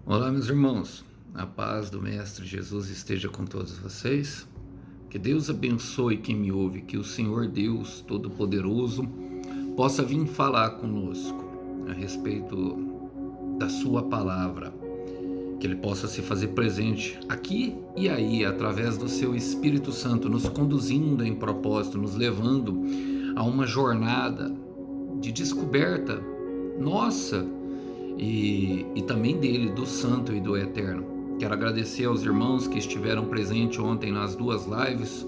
Olá, meus irmãos. A paz do Mestre Jesus esteja com todos vocês. Que Deus abençoe quem me ouve, que o Senhor Deus Todo-Poderoso possa vir falar conosco a respeito da sua palavra, que Ele possa se fazer presente aqui e aí, através do seu Espírito Santo, nos conduzindo em propósito, nos levando a uma jornada de descoberta nossa e também dele, do Santo e do Eterno. Quero agradecer aos irmãos que estiveram presentes ontem nas duas lives.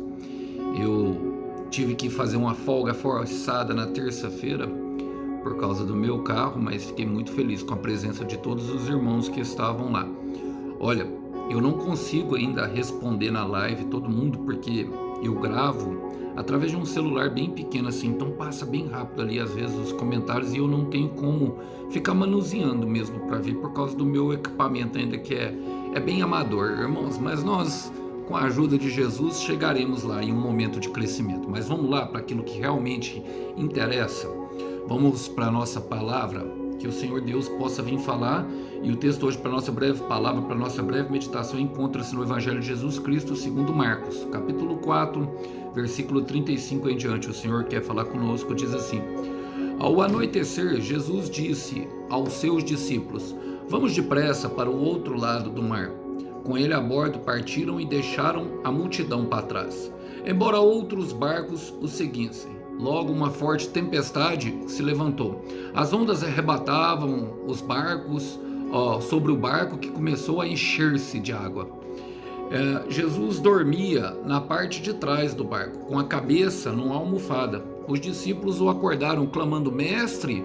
Eu tive que fazer uma folga forçada na terça-feira por causa do meu carro, mas fiquei muito feliz com a presença de todos os irmãos que estavam lá. Olha, eu não consigo ainda responder na live todo mundo, porque eu gravo através de um celular bem pequeno assim, então passa bem rápido ali às vezes os comentários e eu não tenho como ficar manuseando mesmo para ver por causa do meu equipamento ainda que é bem amador, irmãos, mas nós com a ajuda de Jesus chegaremos lá em um momento de crescimento. Mas vamos lá para aquilo que realmente interessa. Vamos para a nossa palavra, que o Senhor Deus possa vir falar. E o texto hoje para a nossa breve palavra, para a nossa breve meditação, encontra-se no Evangelho de Jesus Cristo segundo Marcos, capítulo 4, versículo 35 em diante. O Senhor quer falar conosco, diz assim: Ao anoitecer, Jesus disse aos seus discípulos: Vamos depressa para o outro lado do mar. Com ele a bordo partiram e deixaram a multidão para trás, embora outros barcos os seguissem. Logo uma forte tempestade se levantou. As ondas arrebatavam os barcos sobre o barco, que começou a encher-se de água. Jesus dormia na parte de trás do barco, com a cabeça numa almofada. Os discípulos o acordaram, clamando: Mestre,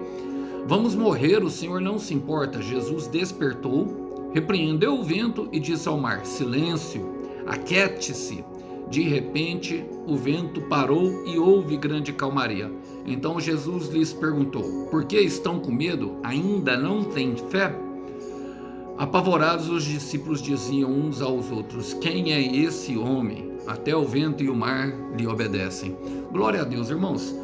vamos morrer, o Senhor não se importa. Jesus despertou, repreendeu o vento e disse ao mar: Silêncio, aquiete-se. De repente, o vento parou e houve grande calmaria. Então Jesus lhes perguntou: Por que estão com medo? Ainda não têm fé? Apavorados, os discípulos diziam uns aos outros: Quem é esse homem? Até o vento e o mar lhe obedecem. Glória a Deus, irmãos.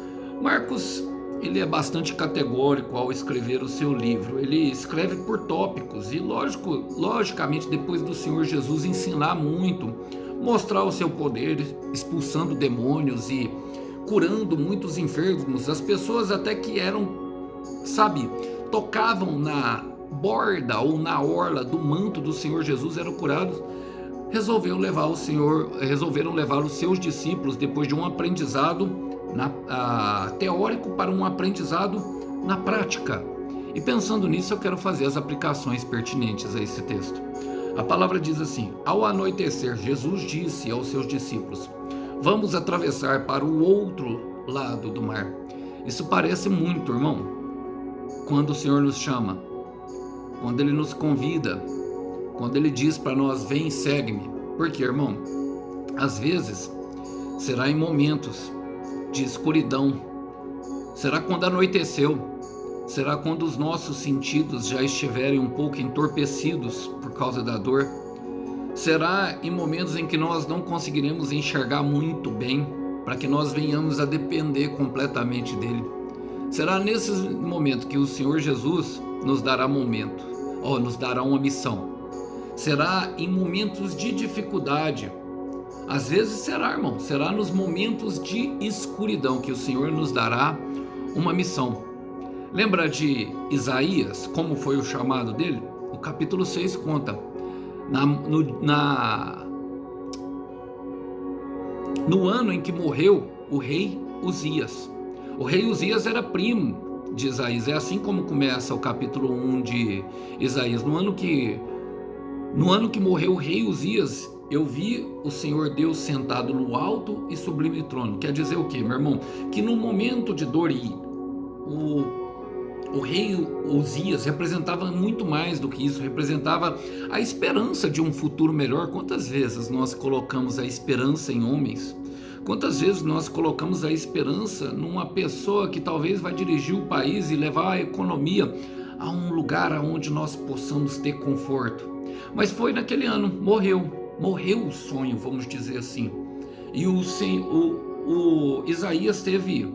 Marcos, ele é bastante categórico ao escrever o seu livro. Ele escreve por tópicos e, logicamente, depois do Senhor Jesus ensinar muito, mostrar o seu poder, expulsando demônios e curando muitos enfermos, as pessoas até que eram, tocavam na borda ou na orla do manto do Senhor Jesus, eram curados. Resolveram levar os seus discípulos, depois de um aprendizado teórico, para um aprendizado na prática. E pensando nisso, eu quero fazer as aplicações pertinentes a esse texto. A palavra diz assim: Ao anoitecer, Jesus disse aos seus discípulos: Vamos atravessar para o outro lado do mar. Isso parece muito, irmão, quando o Senhor nos chama, quando Ele nos convida, quando Ele diz para nós: Vem, segue-me. Porque, irmão, às vezes será em momentos de escuridão, será quando anoiteceu, será quando os nossos sentidos já estiverem um pouco entorpecidos por causa da dor, será em momentos em que nós não conseguiremos enxergar muito bem, para que nós venhamos a depender completamente dele. Será nesses momentos que o Senhor Jesus nos dará nos dará uma missão. Será em momentos de dificuldade. Às vezes será nos momentos de escuridão que o Senhor nos dará uma missão. Lembra de Isaías, como foi o chamado dele? O capítulo 6 conta. No ano em que morreu o rei Uzias. O rei Uzias era primo de Isaías. É assim como começa o capítulo 1 de Isaías. No ano que morreu o rei Uzias, eu vi o Senhor Deus sentado no alto e sublime trono. Quer dizer o quê, meu irmão? Que no momento de dor, o rei Uzias representava muito mais do que isso, representava a esperança de um futuro melhor. Quantas vezes nós colocamos a esperança em homens? Quantas vezes nós colocamos a esperança numa pessoa que talvez vai dirigir o país e levar a economia a um lugar onde nós possamos ter conforto? Mas foi naquele ano, morreu o sonho, vamos dizer assim. E o Isaías teve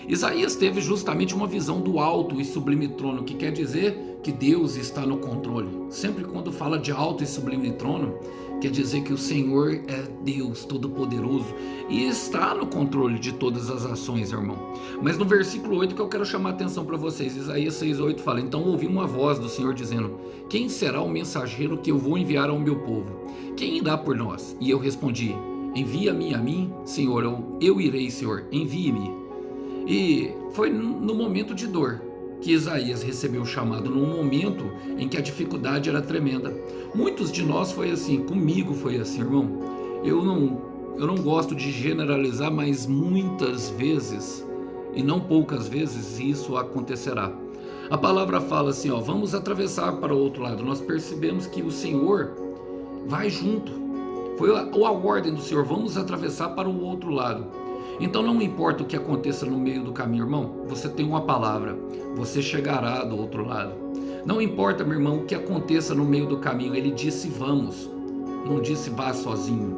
Isaías teve justamente uma visão do alto e sublime trono, que quer dizer que Deus está no controle. Sempre quando fala de alto e sublime trono, quer dizer que o Senhor é Deus Todo-Poderoso e está no controle de todas as ações, irmão. Mas no versículo 8 que eu quero chamar a atenção para vocês, Isaías 6,8 fala: então ouvi uma voz do Senhor dizendo: quem será o mensageiro que eu vou enviar ao meu povo? Quem irá por nós? E eu respondi: envia-me a mim, Senhor, eu irei, Senhor, envie-me. E foi no momento de dor que Isaías recebeu o chamado, num momento em que a dificuldade era tremenda. Muitos de nós foi assim, comigo foi assim, irmão. Eu não gosto de generalizar, mas muitas vezes, e não poucas vezes, isso acontecerá. A palavra fala assim, ó, vamos atravessar para o outro lado. Nós percebemos que o Senhor vai junto. Foi a ordem do Senhor, vamos atravessar para o outro lado. Então não importa o que aconteça no meio do caminho, irmão, você tem uma palavra, você chegará do outro lado. Não importa, meu irmão, o que aconteça no meio do caminho, ele disse vamos, não disse vá sozinho,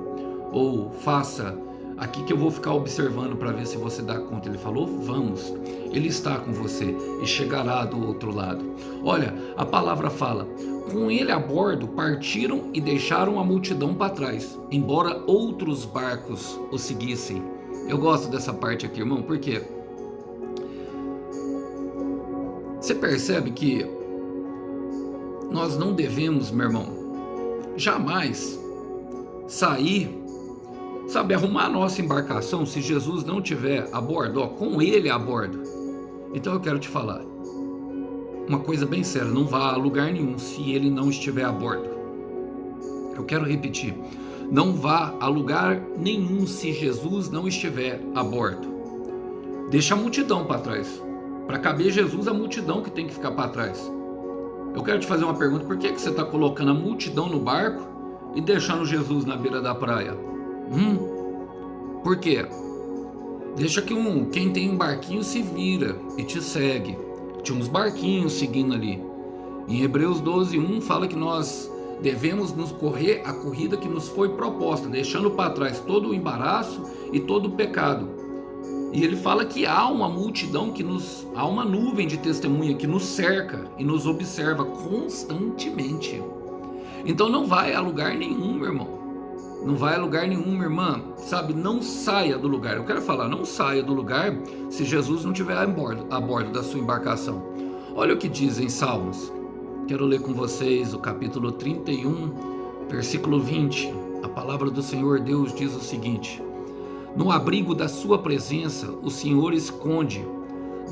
ou faça aqui que eu vou ficar observando para ver se você dá conta. Ele falou vamos, ele está com você e chegará do outro lado. Olha, a palavra fala, com ele a bordo partiram e deixaram a multidão para trás, embora outros barcos o seguissem. Eu gosto dessa parte aqui, irmão, porque você percebe que nós não devemos, meu irmão, jamais sair, sabe, arrumar a nossa embarcação se Jesus não estiver a bordo, ó, com ele a bordo. Então eu quero te falar uma coisa bem séria, não vá a lugar nenhum se ele não estiver a bordo. Eu quero repetir, não vá a lugar nenhum se Jesus não estiver a bordo. Deixa a multidão para trás. Para caber Jesus, a multidão que tem que ficar para trás. Eu quero te fazer uma pergunta, por que você está colocando a multidão no barco e deixando Jesus na beira da praia? Por quê? Deixa que quem tem um barquinho se vira e te segue. Tinha uns barquinhos seguindo ali. Em Hebreus 12:1 fala que nós devemos nos correr a corrida que nos foi proposta, deixando para trás todo o embaraço e todo o pecado. E ele fala que há uma multidão há uma nuvem de testemunha que nos cerca e nos observa constantemente. Então não vai a lugar nenhum, meu irmão. Não vai a lugar nenhum, minha irmã. Sabe, não saia do lugar. Eu quero falar, não saia do lugar se Jesus não estiver a bordo da sua embarcação. Olha o que diz em Salmos. Quero ler com vocês o capítulo 31, versículo 20. A palavra do Senhor Deus diz o seguinte: no abrigo da sua presença, o Senhor esconde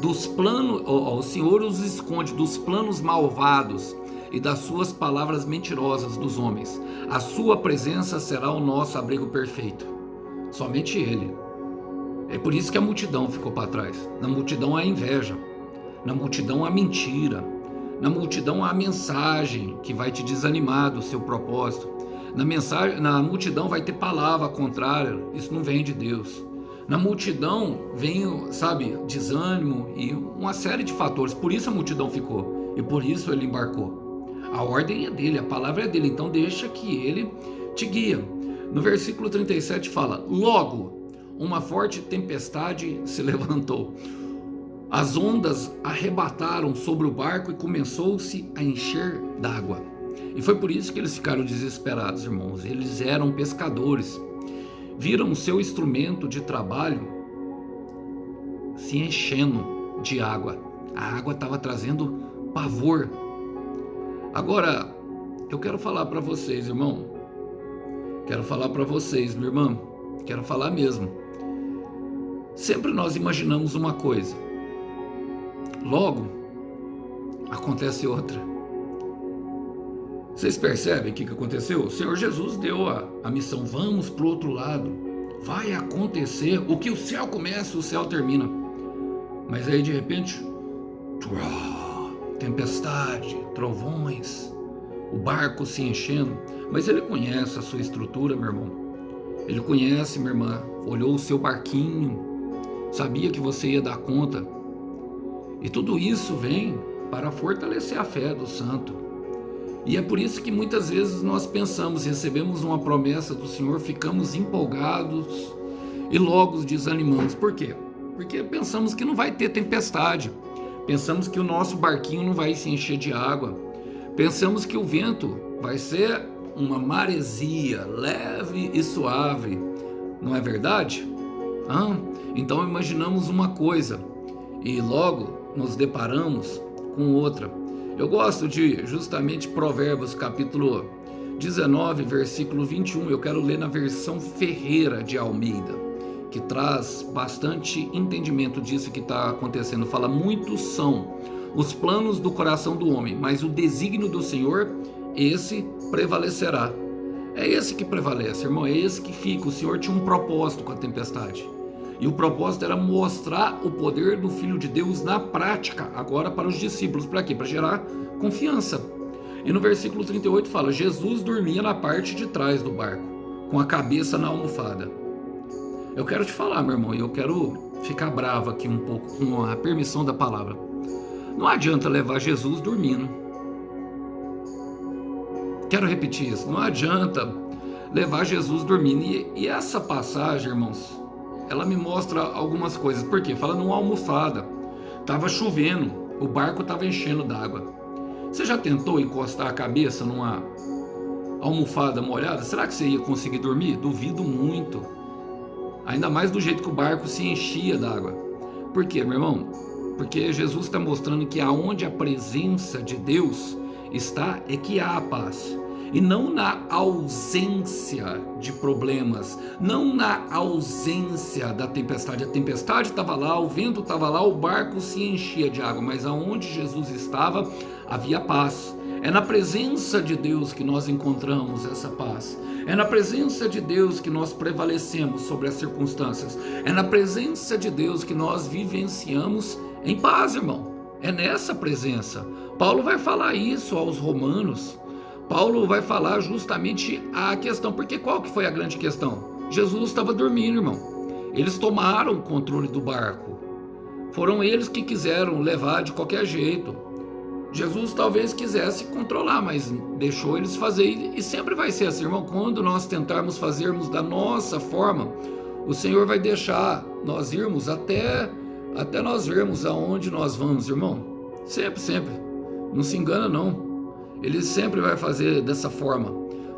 o Senhor os esconde dos planos malvados e das suas palavras mentirosas dos homens. A sua presença será o nosso abrigo perfeito. Somente ele. É por isso que a multidão ficou para trás. Na multidão há inveja, na multidão há mentira, na multidão há mensagem que vai te desanimar do seu propósito. Na multidão vai ter palavra contrária, isso não vem de Deus. Na multidão vem, sabe, desânimo e uma série de fatores. Por isso a multidão ficou e por isso ele embarcou. A ordem é dele, a palavra é dele, então deixa que ele te guia. No versículo 37 fala: logo uma forte tempestade se levantou. As ondas arrebataram sobre o barco e começou-se a encher d'água. E foi por isso que eles ficaram desesperados, irmãos. Eles eram pescadores. Viram o seu instrumento de trabalho se enchendo de água. A água estava trazendo pavor. Agora, eu quero falar para vocês, irmão. Quero falar para vocês, minha irmã. Quero falar mesmo. Sempre nós imaginamos uma coisa. Logo, acontece outra. Vocês percebem o que aconteceu? O Senhor Jesus deu a missão, vamos para o outro lado. Vai acontecer, o que o céu começa, o céu termina. Mas aí de repente, tempestade, trovões, o barco se enchendo. Mas ele conhece a sua estrutura, meu irmão. Ele conhece, minha irmã, olhou o seu barquinho, sabia que você ia dar conta. E tudo isso vem para fortalecer a fé do santo. E é por isso que muitas vezes nós pensamos, recebemos uma promessa do Senhor, ficamos empolgados e logo desanimamos. Por quê? Porque pensamos que não vai ter tempestade, pensamos que o nosso barquinho não vai se encher de água, pensamos que o vento vai ser uma maresia leve e suave, não é verdade? Então imaginamos uma coisa e logo nos deparamos com outra. Eu gosto de justamente Provérbios capítulo 19, versículo 21, eu quero ler na versão Ferreira de Almeida, que traz bastante entendimento disso que está acontecendo. Fala: muitos são os planos do coração do homem, mas o desígnio do Senhor, esse prevalecerá. É esse que prevalece, irmão, é esse que fica. O Senhor tinha um propósito com a tempestade, e o propósito era mostrar o poder do Filho de Deus na prática, agora para os discípulos. Para quê? Para gerar confiança. E no versículo 38 fala: Jesus dormia na parte de trás do barco, com a cabeça na almofada. Eu quero te falar, meu irmão, e eu quero ficar bravo aqui um pouco com a permissão da palavra. Não adianta levar Jesus dormindo. Quero repetir isso. Não adianta levar Jesus dormindo. E essa passagem, irmãos, ela me mostra algumas coisas. Por quê? Fala numa almofada. Tava chovendo, o barco tava enchendo d'água. Você já tentou encostar a cabeça numa almofada molhada? Será que você ia conseguir dormir? Duvido muito. Ainda mais do jeito que o barco se enchia d'água. Por quê, meu irmão? Porque Jesus está mostrando que aonde a presença de Deus está, é que há a paz. E não na ausência de problemas, não na ausência da tempestade. A tempestade estava lá, o vento estava lá, o barco se enchia de água, mas aonde Jesus estava, havia paz. É na presença de Deus que nós encontramos essa paz. É na presença de Deus que nós prevalecemos sobre as circunstâncias. É na presença de Deus que nós vivenciamos em paz, irmão. É nessa presença. Paulo vai falar isso aos romanos. Paulo vai falar justamente a questão, porque qual que foi a grande questão? Jesus estava dormindo, irmão. Eles tomaram o controle do barco. Foram eles que quiseram levar de qualquer jeito. Jesus talvez quisesse controlar, mas deixou eles fazer. E sempre vai ser assim, irmão. Quando nós tentarmos fazermos da nossa forma, o Senhor vai deixar nós irmos até nós vermos aonde nós vamos, irmão. Sempre, sempre. Não se engana, não. Ele sempre vai fazer dessa forma.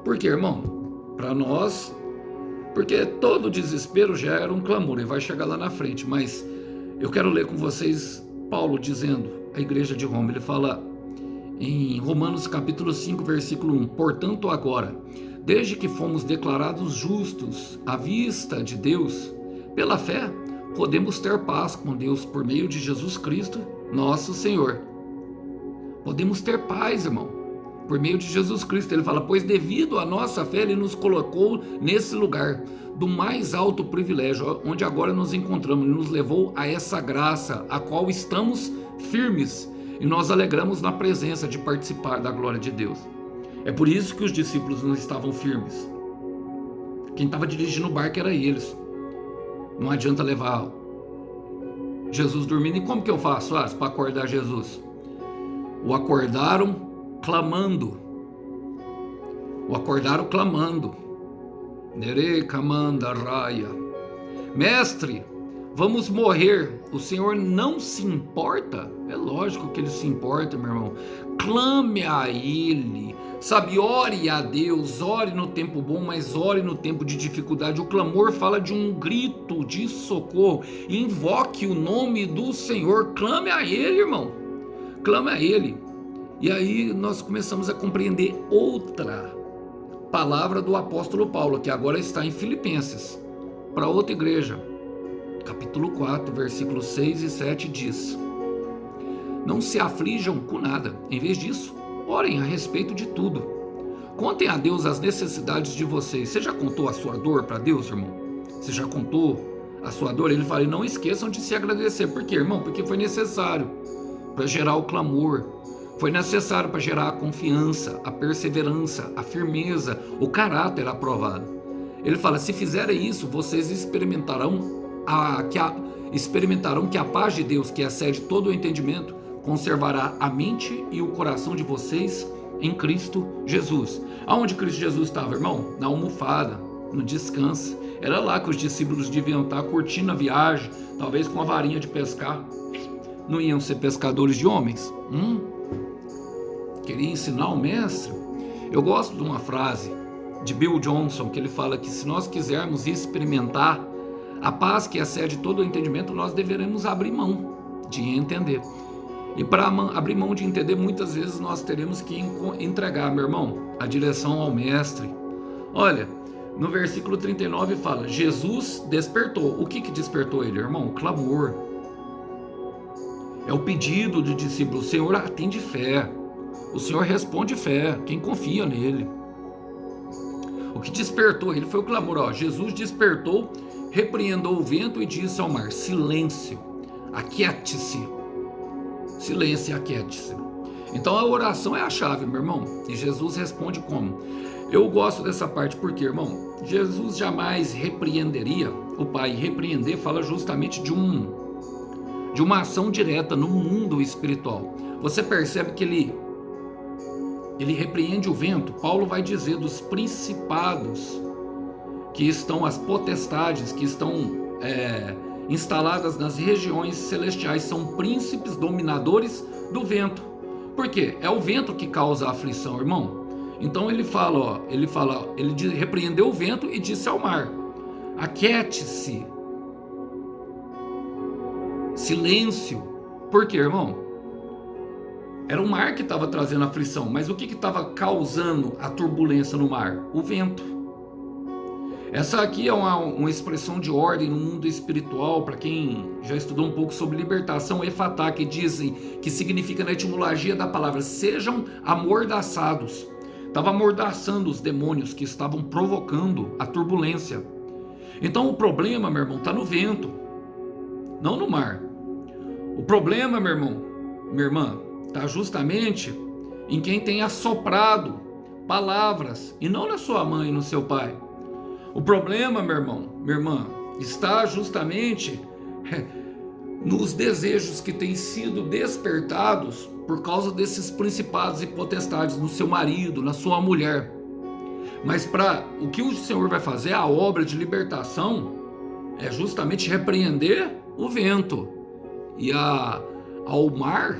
Por quê, irmão? Para nós, porque todo desespero gera um clamor e vai chegar lá na frente. Mas eu quero ler com vocês Paulo dizendo à igreja de Roma. Ele fala em Romanos capítulo 5, versículo 1: portanto agora, desde que fomos declarados justos à vista de Deus, pela fé, podemos ter paz com Deus por meio de Jesus Cristo, nosso Senhor. Podemos ter paz, irmão, por meio de Jesus Cristo. Ele fala: pois devido à nossa fé, Ele nos colocou nesse lugar do mais alto privilégio, onde agora nos encontramos. Ele nos levou a essa graça, a qual estamos firmes, e nós alegramos na presença de participar da glória de Deus. É por isso que os discípulos não estavam firmes. Quem estava dirigindo o barco era eles. Não adianta levar Jesus dormindo. E como que eu faço, para acordar Jesus? O acordaram clamando. O acordaram clamando. Nere kamanda raya. Mestre, vamos morrer. O Senhor não se importa? É lógico que Ele se importa, meu irmão. Clame a Ele. Sabe, ore a Deus, ore no tempo bom, mas ore no tempo de dificuldade. O clamor fala de um grito de socorro. Invoque o nome do Senhor. Clame a Ele, irmão. Clame a Ele. E aí nós começamos a compreender outra palavra do apóstolo Paulo, que agora está em Filipenses, para outra igreja. Capítulo 4, versículos 6 e 7 diz: não se aflijam com nada. Em vez disso, orem a respeito de tudo. Contem a Deus as necessidades de vocês. Você já contou a sua dor para Deus, irmão? Você já contou a sua dor? Ele fala: e não esqueçam de se agradecer. Por quê, irmão? Porque foi necessário para gerar o clamor. Foi necessário para gerar a confiança, a perseverança, a firmeza, o caráter aprovado. Ele fala: se fizerem isso, vocês experimentarão que a paz de Deus, que excede todo o entendimento, conservará a mente e o coração de vocês em Cristo Jesus. Aonde Cristo Jesus estava, irmão? Na almofada, no descanso. Era lá que os discípulos deviam estar curtindo a viagem, talvez com a varinha de pescar. Não iam ser pescadores de homens? Queria ensinar o mestre? Eu gosto de uma frase de Bill Johnson, que ele fala que se nós quisermos experimentar a paz que excede todo o entendimento, nós deveremos abrir mão de entender. E para abrir mão de entender, muitas vezes nós teremos que entregar, meu irmão, a direção ao mestre. Olha, no versículo 39 fala, Jesus despertou. O que despertou ele, irmão? O clamor. É o pedido do discípulo. O Senhor atende fé. O Senhor responde fé, quem confia nele. O que despertou ele foi o clamor. Ó, Jesus despertou, repreendeu o vento e disse ao mar, silêncio, aquiete-se. Silêncio e aquiete-se. Então a oração é a chave, meu irmão. E Jesus responde como? Eu gosto dessa parte porque, irmão, Jesus jamais repreenderia. O Pai repreender fala justamente de uma ação direta no mundo espiritual. Você percebe que ele repreende o vento. Paulo vai dizer dos principados que estão, as potestades que estão instaladas nas regiões celestiais, são príncipes dominadores do vento. Por quê? É o vento que causa a aflição, irmão. Então ele repreendeu o vento e disse ao mar, aquiete-se, silêncio. Por quê, irmão? Era o mar que estava trazendo a aflição, mas o que estava causando a turbulência no mar? O vento. Essa aqui é uma expressão de ordem no mundo espiritual, para quem já estudou um pouco sobre libertação, efatá, que dizem que significa na etimologia da palavra, sejam amordaçados. Estava amordaçando os demônios que estavam provocando a turbulência. Então o problema, meu irmão, está no vento, não no mar. O problema, meu irmão, minha irmã, está justamente em quem tem assoprado palavras, e não na sua mãe e no seu pai. O problema, meu irmão, minha irmã, está justamente nos desejos que têm sido despertados por causa desses principados e potestades no seu marido, na sua mulher. Mas o que o Senhor vai fazer, a obra de libertação, é justamente repreender o vento. E ao mar,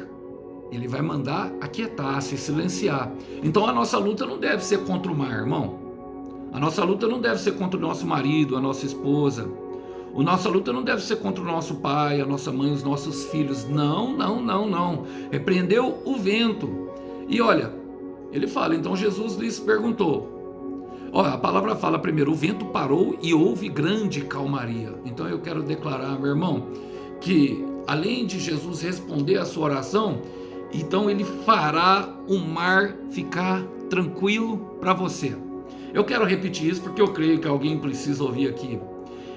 ele vai mandar aquietar, se silenciar. Então a nossa luta não deve ser contra o mar, irmão. A nossa luta não deve ser contra o nosso marido, a nossa esposa. A nossa luta não deve ser contra o nosso pai, a nossa mãe, os nossos filhos. Não, não, não, não. Repreendeu o vento. E olha, ele fala, então Jesus lhes perguntou. Olha, a palavra fala primeiro, o vento parou e houve grande calmaria. Então eu quero declarar, meu irmão, que além de Jesus responder a sua oração, então ele fará o mar ficar tranquilo para você. Eu quero repetir isso porque eu creio que alguém precisa ouvir aqui.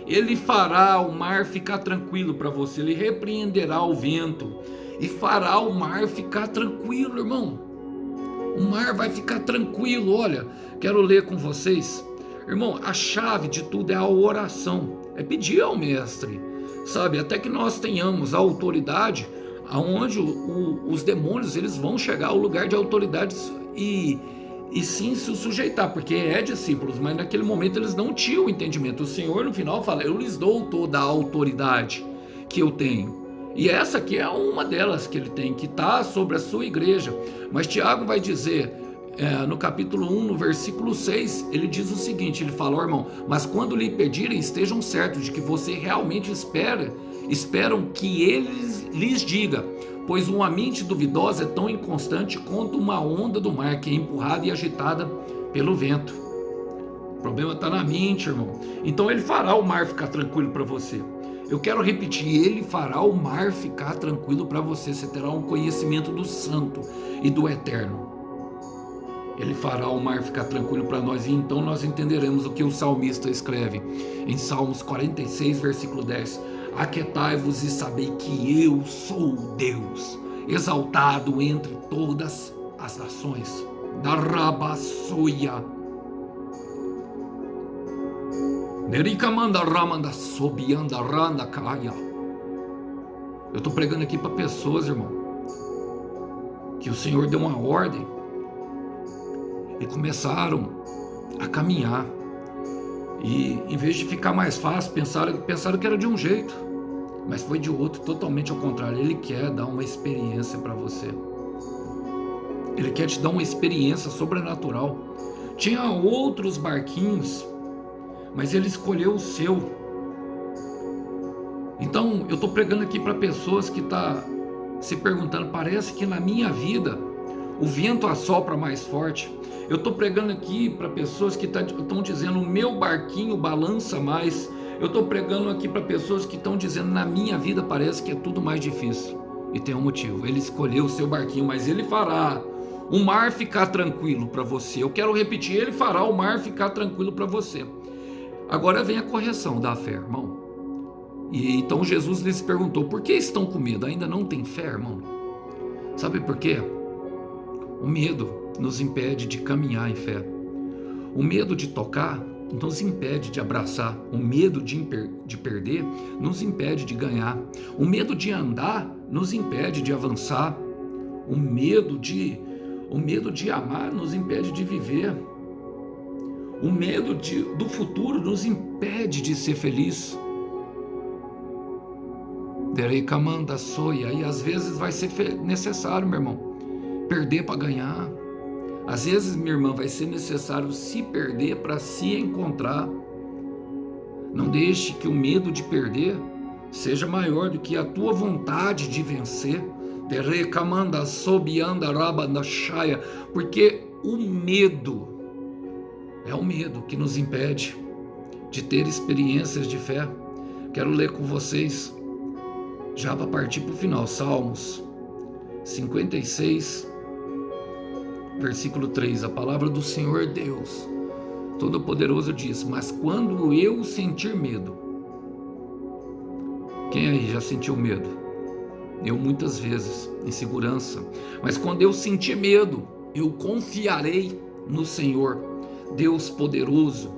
Ele fará o mar ficar tranquilo para você. Ele repreenderá o vento e fará o mar ficar tranquilo, irmão. O mar vai ficar tranquilo. Olha, quero ler com vocês. Irmão, a chave de tudo é a oração. É pedir ao mestre, sabe? Até que nós tenhamos a autoridade, aonde os demônios eles vão chegar ao lugar de autoridade e sim se sujeitar, porque é discípulos, mas naquele momento eles não tinham o entendimento. O Senhor no final fala, eu lhes dou toda a autoridade que eu tenho. E essa aqui é uma delas que ele tem, que está sobre a sua igreja. Mas Tiago vai dizer, no capítulo 1, no versículo 6, ele diz o seguinte, ele fala, irmão, mas quando lhe pedirem, estejam certos de que você realmente esperam que eles lhes diga, pois uma mente duvidosa é tão inconstante quanto uma onda do mar que é empurrada e agitada pelo vento. O problema está na mente, irmão. Então ele fará o mar ficar tranquilo para você. Eu quero repetir, ele fará o mar ficar tranquilo para você. Você terá um conhecimento do santo e do eterno. Ele fará o mar ficar tranquilo para nós e então nós entenderemos o que o salmista escreve em Salmos 46, versículo 10. Aquietai-vos e sabei que eu sou Deus, exaltado entre todas as nações. Da rabassoia. Nericamanda ramanda sobianda randa caia. Eu estou pregando aqui para pessoas, irmão, que o Senhor deu uma ordem e começaram a caminhar. E em vez de ficar mais fácil, pensaram que era de um jeito, mas foi de outro, totalmente ao contrário. Ele quer dar uma experiência para você. Ele quer te dar uma experiência sobrenatural. Tinha outros barquinhos, mas ele escolheu o seu. Então, eu estou pregando aqui para pessoas que estão se perguntando, parece que na minha vida o vento assopra mais forte. Eu estou pregando aqui para pessoas que estão dizendo, o meu barquinho balança mais. Eu estou pregando aqui para pessoas que estão dizendo, na minha vida parece que é tudo mais difícil. E tem um motivo, ele escolheu o seu barquinho, mas ele fará o mar ficar tranquilo para você. Eu quero repetir, ele fará o mar ficar tranquilo para você. Agora vem a correção da fé, irmão. E então Jesus lhes perguntou, por que estão com medo? Ainda não tem fé, irmão? Sabe por quê? O medo nos impede de caminhar em fé. O medo de tocar nos impede de abraçar. O medo de perder nos impede de ganhar. O medo de andar nos impede de avançar. O medo de amar nos impede de viver. O medo do futuro nos impede de ser feliz. E às vezes vai ser necessário, meu irmão, perder para ganhar. Às vezes, minha irmã, vai ser necessário se perder para se encontrar. Não deixe que o medo de perder seja maior do que a tua vontade de vencer. Porque o medo é o medo que nos impede de ter experiências de fé. Quero ler com vocês, já para partir para o final, Salmos 56, versículo 3, a palavra do Senhor Deus Todo-Poderoso diz, mas quando eu sentir medo, quem aí já sentiu medo? Eu muitas vezes, insegurança, mas quando eu sentir medo, eu confiarei no Senhor, Deus poderoso,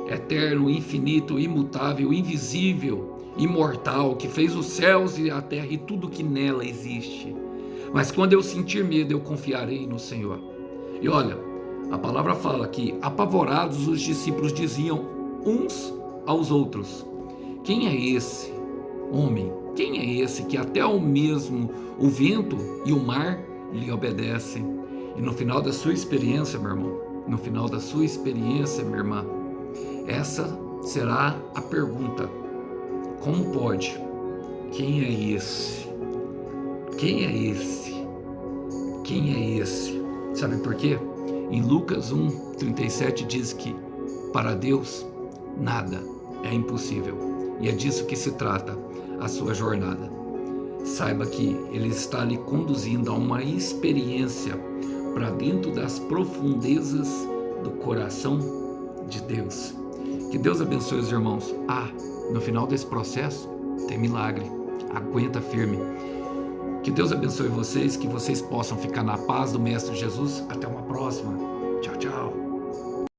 eterno, infinito, imutável, invisível, imortal, que fez os céus e a terra e tudo que nela existe. Mas quando eu sentir medo, eu confiarei no Senhor. E olha, a palavra fala que apavorados os discípulos diziam uns aos outros, quem é esse homem? Quem é esse que até o mesmo o vento e o mar lhe obedecem? E no final da sua experiência, meu irmão, no final da sua experiência, minha irmã, essa será a pergunta. Como pode? Quem é esse? Quem é esse? Quem é esse? Sabe por quê? Em Lucas 1:37 diz que para Deus nada é impossível. E é disso que se trata a sua jornada. Saiba que Ele está lhe conduzindo a uma experiência para dentro das profundezas do coração de Deus. Que Deus abençoe os irmãos. No final desse processo tem milagre. Aguenta firme. Que Deus abençoe vocês, que vocês possam ficar na paz do Mestre Jesus. Até uma próxima. Tchau, tchau.